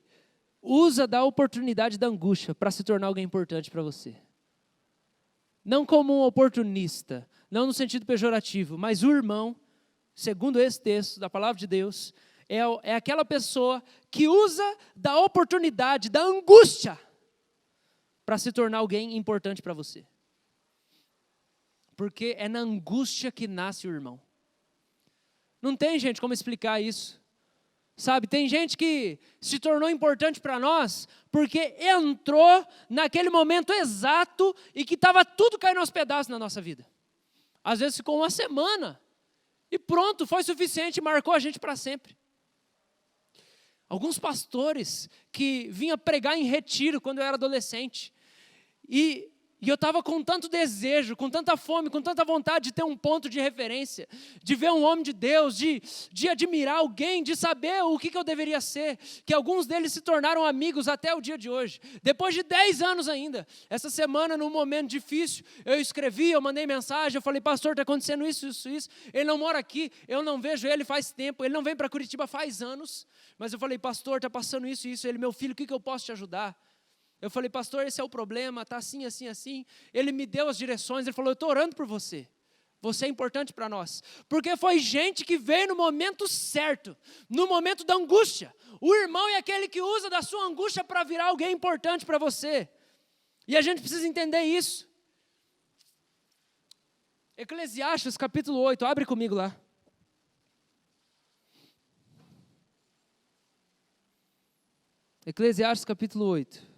usa da oportunidade da angústia para se tornar alguém importante para você. Não como um oportunista, não no sentido pejorativo, mas o irmão, segundo esse texto da palavra de Deus, é aquela pessoa que usa da oportunidade, da angústia, para se tornar alguém importante para você. Porque é na angústia que nasce o irmão. Não tem, gente, como explicar isso. Sabe, tem gente que se tornou importante para nós porque entrou naquele momento exato e que estava tudo caindo aos pedaços na nossa vida. Às vezes ficou uma semana e pronto, foi suficiente e marcou a gente para sempre. Alguns pastores que vinham pregar em retiro quando eu era adolescente e eu estava com tanto desejo, com tanta fome, com tanta vontade de ter um ponto de referência, de ver um homem de Deus, de admirar alguém, de saber o que eu deveria ser, que alguns deles se tornaram amigos até o dia de hoje, depois de 10 anos ainda. Essa semana, num momento difícil, eu mandei mensagem, eu falei, pastor, está acontecendo isso, ele não mora aqui, eu não vejo ele faz tempo, ele não vem para Curitiba faz anos, mas eu falei, pastor, está passando isso, ele, meu filho, o que eu posso te ajudar? Eu falei, pastor, esse é o problema, está assim, assim, assim. Ele me deu as direções, ele falou, eu estou orando por você. Você é importante para nós. Porque foi gente que veio no momento certo, no momento da angústia. O irmão é aquele que usa da sua angústia para virar alguém importante para você. E a gente precisa entender isso. Eclesiastes capítulo 8, abre comigo lá. Eclesiastes capítulo 8.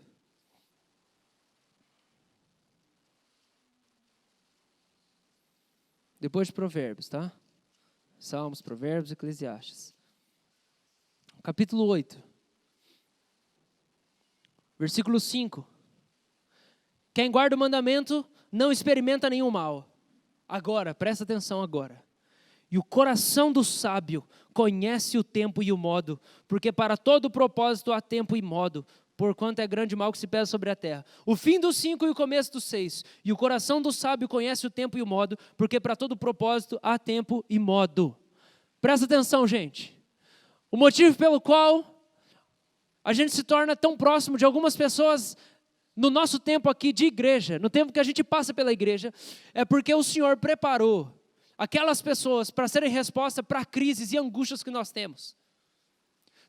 Depois de Provérbios, tá? Salmos, Provérbios, Eclesiastes. Capítulo 8. Versículo 5. Quem guarda o mandamento não experimenta nenhum mal. Agora, presta atenção agora. E o coração do sábio conhece o tempo e o modo, porque para todo propósito há tempo e modo, porquanto é grande mal que se pesa sobre a terra. O fim dos 5 e o começo dos 6. E o coração do sábio conhece o tempo e o modo, porque para todo propósito há tempo e modo. Presta atenção, gente. O motivo pelo qual a gente se torna tão próximo de algumas pessoas no nosso tempo aqui de igreja, no tempo que a gente passa pela igreja, é porque o Senhor preparou aquelas pessoas para serem resposta para crises e angústias que nós temos.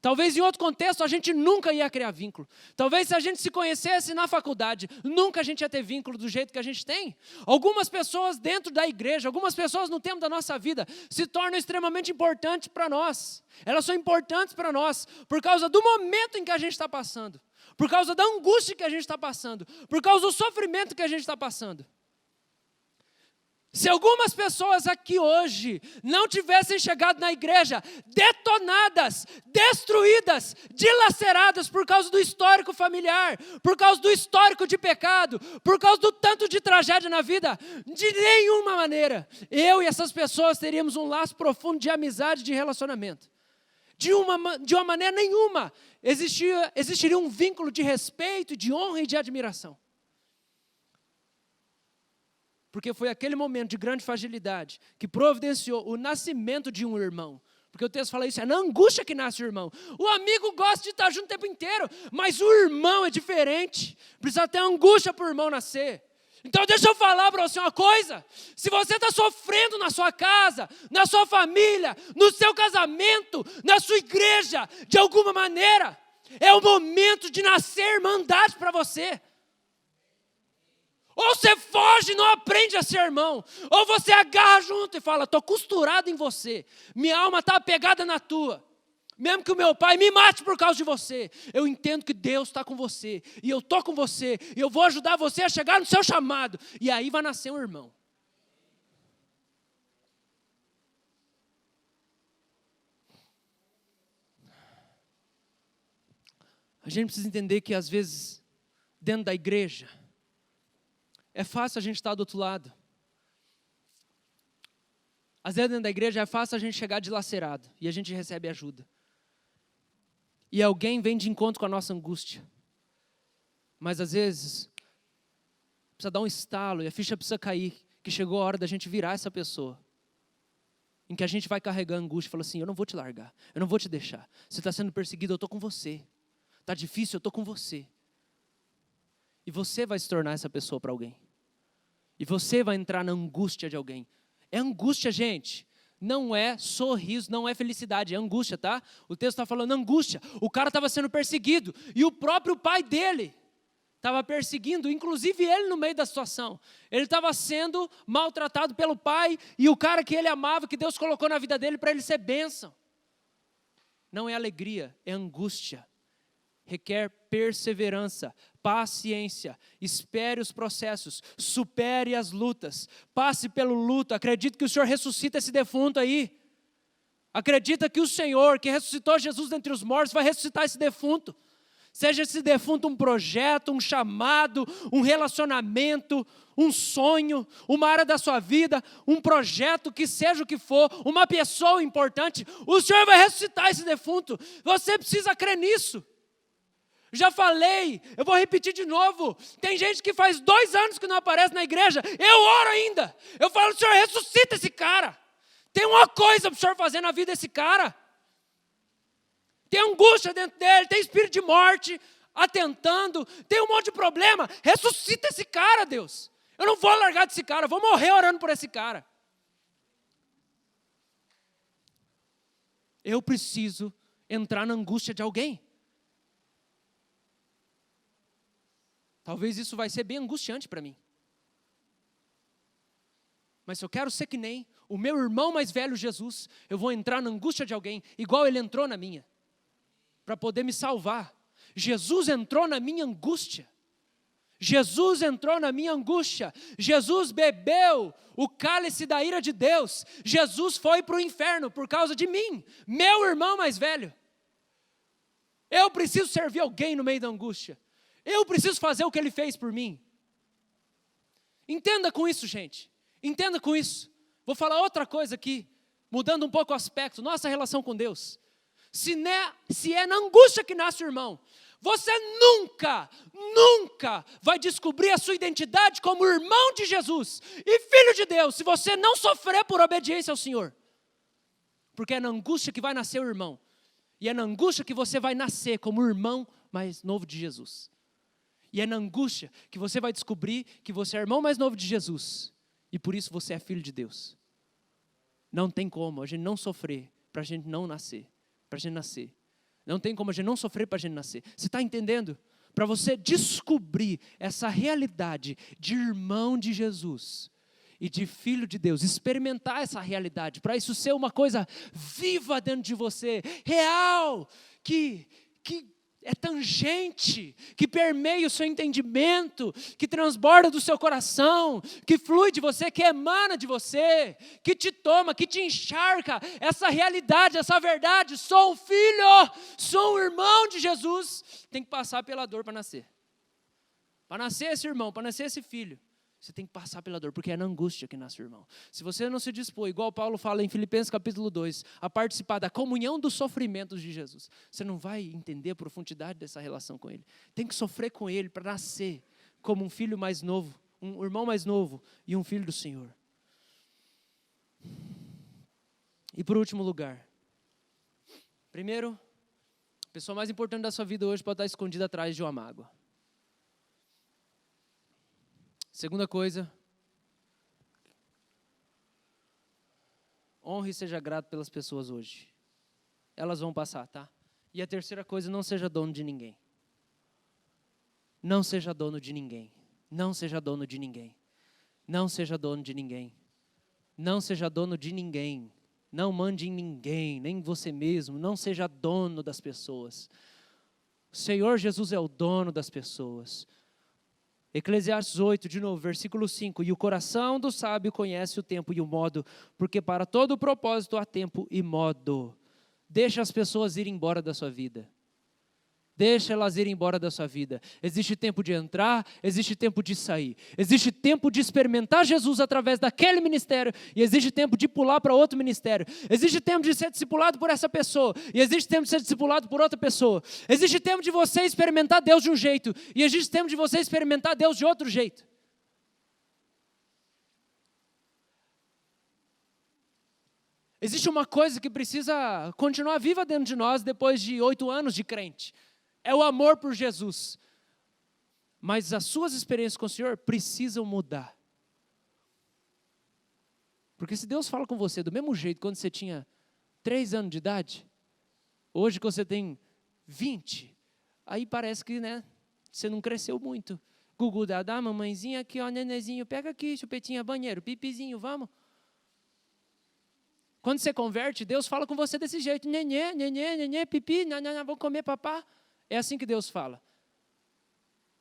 Talvez em outro contexto a gente nunca ia criar vínculo. Talvez se a gente se conhecesse na faculdade, nunca a gente ia ter vínculo do jeito que a gente tem. Algumas pessoas dentro da igreja, algumas pessoas no tempo da nossa vida se tornam extremamente importantes para nós. Elas são importantes para nós por causa do momento em que a gente está passando, por causa da angústia que a gente está passando, por causa do sofrimento que a gente está passando. Se algumas pessoas aqui hoje não tivessem chegado na igreja detonadas, destruídas, dilaceradas por causa do histórico familiar, por causa do histórico de pecado, por causa do tanto de tragédia na vida, de nenhuma maneira, eu e essas pessoas teríamos um laço profundo de amizade, de relacionamento. De uma maneira nenhuma existiria um vínculo de respeito, de honra e de admiração. Porque foi aquele momento de grande fragilidade que providenciou o nascimento de um irmão. Porque o texto fala isso, é na angústia que nasce o irmão. O amigo gosta de estar junto o tempo inteiro, mas o irmão é diferente. Precisa ter angústia para o irmão nascer. Então deixa eu falar para você uma coisa. Se você está sofrendo na sua casa, na sua família, no seu casamento, na sua igreja, de alguma maneira, é o momento de nascer irmandade para você. Ou você foge e não aprende a ser irmão. Ou você agarra junto e fala, estou costurado em você. Minha alma está apegada na tua. Mesmo que o meu pai me mate por causa de você. Eu entendo que Deus está com você. E eu estou com você. E eu vou ajudar você a chegar no seu chamado. E aí vai nascer um irmão. A gente precisa entender que às vezes, dentro da igreja, é fácil a gente estar do outro lado. Às vezes dentro da igreja é fácil a gente chegar dilacerado e a gente recebe ajuda. E alguém vem de encontro com a nossa angústia. Mas às vezes, precisa dar um estalo e a ficha precisa cair, que chegou a hora da gente virar essa pessoa. Em que a gente vai carregar a angústia e fala assim, eu não vou te largar, eu não vou te deixar. Você está sendo perseguido, eu estou com você. Está difícil, eu estou com você. E você vai se tornar essa pessoa para alguém. E você vai entrar na angústia de alguém. É angústia, gente. Não é sorriso, não é felicidade, é angústia, tá? O texto está falando angústia. O cara estava sendo perseguido. E o próprio pai dele estava perseguindo, inclusive ele no meio da situação. Ele estava sendo maltratado pelo pai e o cara que ele amava, que Deus colocou na vida dele para ele ser bênção. Não é alegria, é angústia. Requer perseverança, paciência, espere os processos, supere as lutas, passe pelo luto. Acredite que o Senhor ressuscita esse defunto aí. Acredita que o Senhor, que ressuscitou Jesus dentre os mortos, vai ressuscitar esse defunto. Seja esse defunto um projeto, um chamado, um relacionamento, um sonho, uma área da sua vida, um projeto, que seja o que for, uma pessoa importante, o Senhor vai ressuscitar esse defunto. Você precisa crer nisso. Já falei, eu vou repetir de novo. Tem gente que faz 2 anos que não aparece na igreja, eu oro ainda. Eu falo, Senhor, ressuscita esse cara. Tem uma coisa para o Senhor fazer na vida desse cara. Tem angústia dentro dele, tem espírito de morte atentando, tem um monte de problema. Ressuscita esse cara, Deus. Eu não vou largar desse cara, eu vou morrer orando por esse cara. Eu preciso entrar na angústia de alguém. Talvez isso vai ser bem angustiante para mim. Mas se eu quero ser que nem o meu irmão mais velho, Jesus, eu vou entrar na angústia de alguém, igual ele entrou na minha, para poder me salvar. Jesus entrou na minha angústia. Jesus entrou na minha angústia. Jesus bebeu o cálice da ira de Deus. Jesus foi para o inferno por causa de mim, meu irmão mais velho. Eu preciso servir alguém no meio da angústia. Eu preciso fazer o que ele fez por mim. Entenda com isso, gente. Entenda com isso. Vou falar outra coisa aqui, mudando um pouco o aspecto, nossa relação com Deus. Se é na angústia que nasce o irmão, você nunca vai descobrir a sua identidade como irmão de Jesus e filho de Deus, se você não sofrer por obediência ao Senhor. Porque é na angústia que vai nascer o irmão. E é na angústia que você vai nascer como o irmão mais novo de Jesus. E é na angústia que você vai descobrir que você é irmão mais novo de Jesus. E por isso você é filho de Deus. Não tem como a gente não sofrer para a gente não nascer. Para a gente nascer. Não tem como a gente não sofrer para a gente nascer. Você está entendendo? Para você descobrir essa realidade de irmão de Jesus e de filho de Deus, experimentar essa realidade, para isso ser uma coisa viva dentro de você, real, que é tangente, que permeia o seu entendimento, que transborda do seu coração, que flui de você, que emana de você, que te toma, que te encharca, essa realidade, essa verdade, sou um filho, sou um irmão de Jesus, tem que passar pela dor para nascer. Para nascer esse irmão, para nascer esse filho, você tem que passar pela dor, porque é na angústia que nasce o irmão. Se você não se dispor, igual Paulo fala em Filipenses capítulo 2, a participar da comunhão dos sofrimentos de Jesus, você não vai entender a profundidade dessa relação com Ele. Tem que sofrer com Ele para nascer como um filho mais novo, um irmão mais novo e um filho do Senhor. E por último lugar, primeiro, a pessoa mais importante da sua vida hoje pode estar escondida atrás de uma mágoa. Segunda coisa, honre e seja grato pelas pessoas hoje. Elas vão passar, tá? E a terceira coisa, não seja dono de ninguém. Não seja dono de ninguém. Não seja dono de ninguém. Não seja dono de ninguém. Não seja dono de ninguém. Não mande em ninguém, nem você mesmo. Não seja dono das pessoas. O Senhor Jesus é o dono das pessoas. Eclesiastes 8, de novo, versículo 5. E o coração do sábio conhece o tempo e o modo, porque para todo o propósito há tempo e modo. Deixa as pessoas irem embora da sua vida. deixa elas irem embora da sua vida. Existe tempo de entrar, existe tempo de sair. Existe tempo de experimentar Jesus através daquele ministério e existe tempo de pular para outro ministério. Existe tempo de ser discipulado por essa pessoa e existe tempo de ser discipulado por outra pessoa. Existe tempo de você experimentar Deus de um jeito e existe tempo de você experimentar Deus de outro jeito. Existe uma coisa que precisa continuar viva dentro de nós depois de 8 anos de crente. É o amor por Jesus. Mas as suas experiências com o Senhor precisam mudar. Porque se Deus fala com você do mesmo jeito quando você tinha 3 anos de idade, hoje que você tem 20, aí parece que você não cresceu muito. Gugu, dá, mamãezinha aqui, ó, nenezinho, pega aqui, chupetinha, banheiro, pipizinho, vamos. Quando você converte, Deus fala com você desse jeito. Nenê, pipi, vou comer papá. É assim que Deus fala.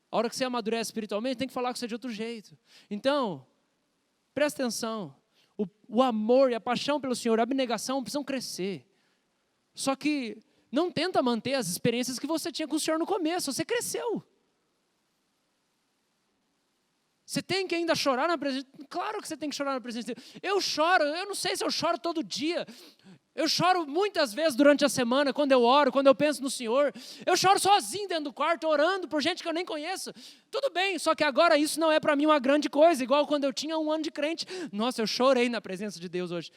A hora que você amadurece espiritualmente, tem que falar com você de outro jeito. Então, presta atenção. O amor e a paixão pelo Senhor, a abnegação precisam crescer. Só que não tenta manter as experiências que você tinha com o Senhor no começo. Você cresceu. Você tem que ainda chorar na presença de Deus? Claro que você tem que chorar na presença de Deus. Eu choro, eu não sei se eu choro todo dia. Eu choro muitas vezes durante a semana, quando eu oro, quando eu penso no Senhor. Eu choro sozinho dentro do quarto, orando por gente que eu nem conheço. Tudo bem, só que agora isso não é para mim uma grande coisa, igual quando eu tinha 1 ano de crente. Nossa, eu chorei na presença de Deus hoje.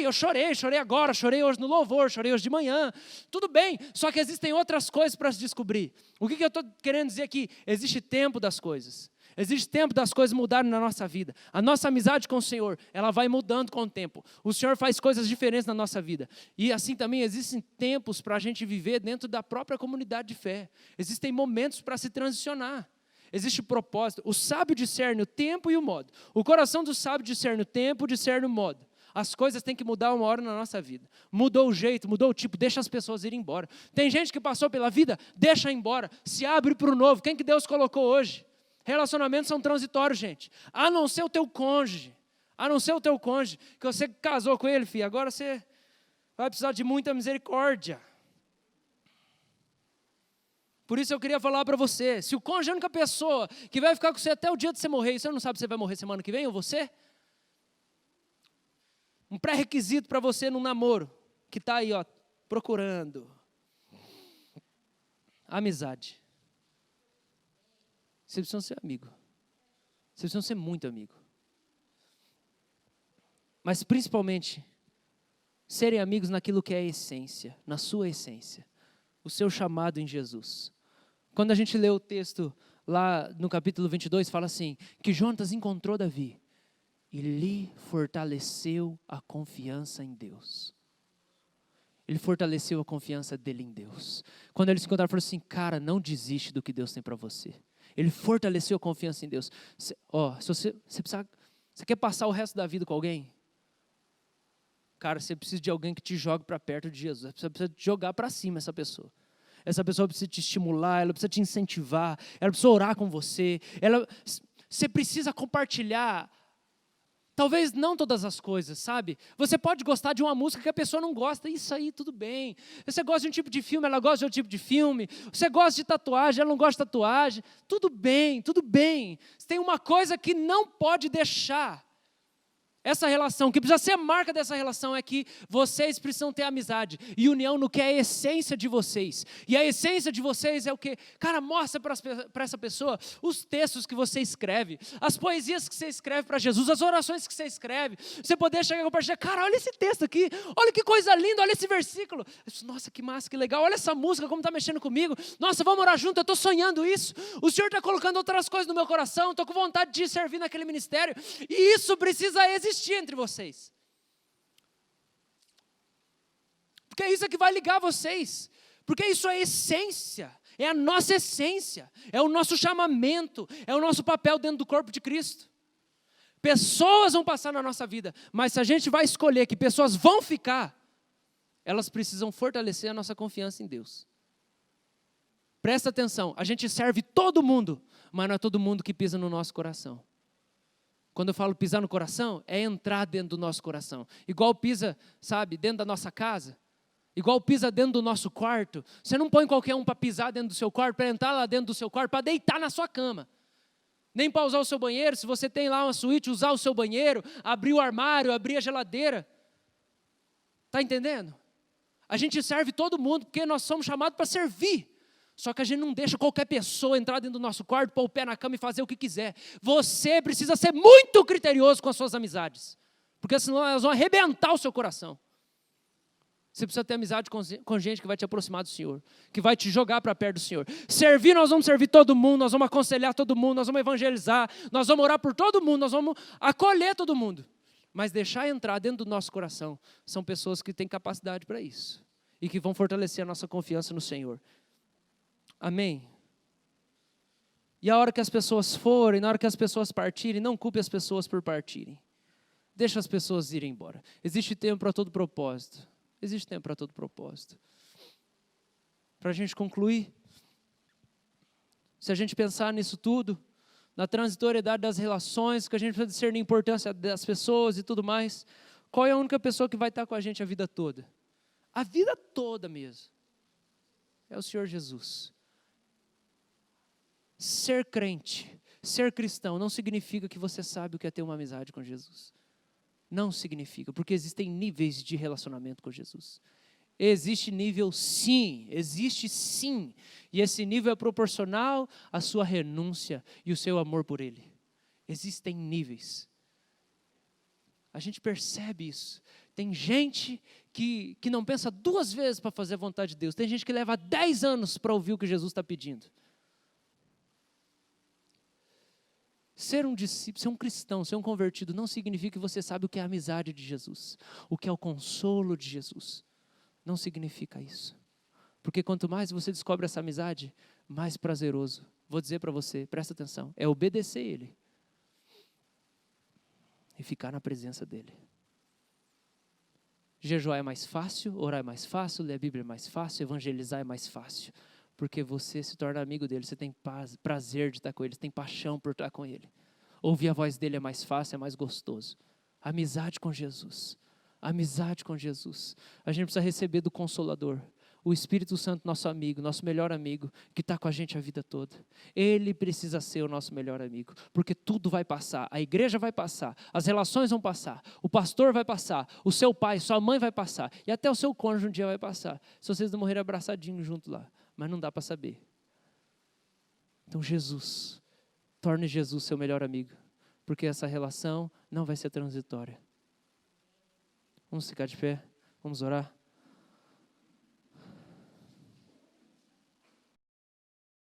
Eu chorei agora, chorei hoje no louvor, chorei hoje de manhã. Tudo bem, só que existem outras coisas para se descobrir. O que eu estou querendo dizer aqui? Existe tempo das coisas. Existe tempo das coisas mudarem na nossa vida. A nossa amizade com o Senhor, ela vai mudando com o tempo. O Senhor faz coisas diferentes na nossa vida. E assim também existem tempos para a gente viver dentro da própria comunidade de fé. Existem momentos para se transicionar. Existe propósito. O sábio discerne o tempo e o modo. O coração do sábio discerne o tempo, discerne o modo. As coisas têm que mudar uma hora na nossa vida. Mudou o jeito, mudou o tipo, deixa as pessoas irem embora. Tem gente que passou pela vida, deixa embora, se abre para o novo. Quem que Deus colocou hoje? Relacionamentos são transitórios, gente. A não ser o teu cônjuge. Que você casou com ele, filho. Agora você vai precisar de muita misericórdia. Por isso eu queria falar para você. Se o cônjuge é a única pessoa que vai ficar com você até o dia de você morrer, e você não sabe se você vai morrer semana que vem ou você? Um pré-requisito para você num namoro, que está aí, procurando. Amizade. Vocês precisam ser amigo. Vocês precisam ser muito amigo. Mas principalmente, serem amigos naquilo que é a essência, na sua essência. O seu chamado em Jesus. Quando a gente lê o texto lá no capítulo 22, fala assim, que Jonatas encontrou Davi e lhe fortaleceu a confiança em Deus. Ele fortaleceu a confiança dele em Deus. Quando eles se encontraram, ele falou assim, cara, não desiste do que Deus tem para você. Ele fortaleceu a confiança em Deus. Se você quer passar o resto da vida com alguém? Cara, você precisa de alguém que te jogue para perto de Jesus. Você precisa jogar para cima essa pessoa. Essa pessoa precisa te estimular, ela precisa te incentivar, ela precisa orar com você. Você precisa compartilhar. Talvez não todas as coisas, sabe? Você pode gostar de uma música que a pessoa não gosta, isso aí tudo bem. Você gosta de um tipo de filme, ela gosta de outro tipo de filme. Você gosta de tatuagem, ela não gosta de tatuagem. Tudo bem, tudo bem. Tem uma coisa que não pode deixar. Essa relação, que precisa ser a marca dessa relação é que vocês precisam ter amizade e união no que é a essência de vocês. E a essência de vocês é o quê? Cara, mostra para essa pessoa os textos que você escreve, as poesias que você escreve para Jesus, as orações que você escreve. Você poder chegar e compartilhar, cara, olha esse texto aqui, olha que coisa linda, olha esse versículo. Nossa, que massa, que legal, olha essa música, como está mexendo comigo. Nossa, vamos orar junto, eu estou sonhando isso. O Senhor está colocando outras coisas no meu coração, estou com vontade de servir naquele ministério. E isso precisa existir entre vocês. Porque é isso que vai ligar vocês. Porque isso é a essência. É a nossa essência. É o nosso chamamento. É o nosso papel dentro do corpo de Cristo. Pessoas vão passar na nossa vida. Mas se a gente vai escolher que pessoas vão ficar, elas precisam fortalecer a nossa confiança em Deus. Presta atenção. A gente serve todo mundo. Mas não é todo mundo que pisa no nosso coração. Quando eu falo pisar no coração, é entrar dentro do nosso coração. Igual pisa, sabe, dentro da nossa casa. igual pisa dentro do nosso quarto. Você não põe qualquer um para pisar dentro do seu quarto, para entrar lá dentro do seu quarto, para deitar na sua cama. Nem para usar o seu banheiro. Se você tem lá uma suíte, usar o seu banheiro, abrir o armário, abrir a geladeira. Está entendendo? A gente serve todo mundo porque nós somos chamados para servir. Só que a gente não deixa qualquer pessoa entrar dentro do nosso quarto, pôr o pé na cama e fazer o que quiser. Você precisa ser muito criterioso com as suas amizades. Porque senão elas vão arrebentar o seu coração. Você precisa ter amizade com gente que vai te aproximar do Senhor, que vai te jogar para perto do Senhor. Servir, nós vamos servir todo mundo, nós vamos aconselhar todo mundo, nós vamos evangelizar, nós vamos orar por todo mundo, nós vamos acolher todo mundo. Mas deixar entrar dentro do nosso coração são pessoas que têm capacidade para isso e que vão fortalecer a nossa confiança no Senhor. Amém? E a hora que as pessoas forem, na hora que as pessoas partirem, não culpe as pessoas por partirem. Deixa as pessoas irem embora. Existe tempo para todo propósito. Existe tempo para todo propósito. Para a gente concluir, se a gente pensar nisso tudo, na transitoriedade das relações, que a gente precisa discernir a importância das pessoas e tudo mais, qual é a única pessoa que vai estar com a gente a vida toda? A vida toda mesmo. É o Senhor Jesus. Ser crente, ser cristão, não significa que você sabe o que é ter uma amizade com Jesus. Não significa, porque existem níveis de relacionamento com Jesus. Existe nível sim, existe sim. E esse nível é proporcional à sua renúncia e o seu amor por Ele. Existem níveis. A gente percebe isso. Tem gente que não pensa 2 vezes para fazer a vontade de Deus. Tem gente que leva 10 anos para ouvir o que Jesus está pedindo. Ser um discípulo, ser um cristão, ser um convertido, não significa que você sabe o que é a amizade de Jesus, o que é o consolo de Jesus. Não significa isso. Porque quanto mais você descobre essa amizade, mais prazeroso. Vou dizer para você, presta atenção, é obedecer Ele. E ficar na presença dEle. Jejuar é mais fácil, orar é mais fácil, ler a Bíblia é mais fácil, evangelizar é mais fácil. Porque você se torna amigo dele, você tem prazer de estar com ele, você tem paixão por estar com ele. Ouvir a voz dele é mais fácil, é mais gostoso. Amizade com Jesus. Amizade com Jesus. A gente precisa receber do Consolador, o Espírito Santo, nosso amigo, nosso melhor amigo, que está com a gente a vida toda. Ele precisa ser o nosso melhor amigo, porque tudo vai passar, a igreja vai passar, as relações vão passar, o pastor vai passar, o seu pai, sua mãe vai passar, e até o seu cônjuge um dia vai passar, se vocês não morrerem abraçadinhos junto lá. Mas não dá para saber. Então Jesus, torne Jesus seu melhor amigo, porque essa relação não vai ser transitória. Vamos ficar de pé, vamos orar.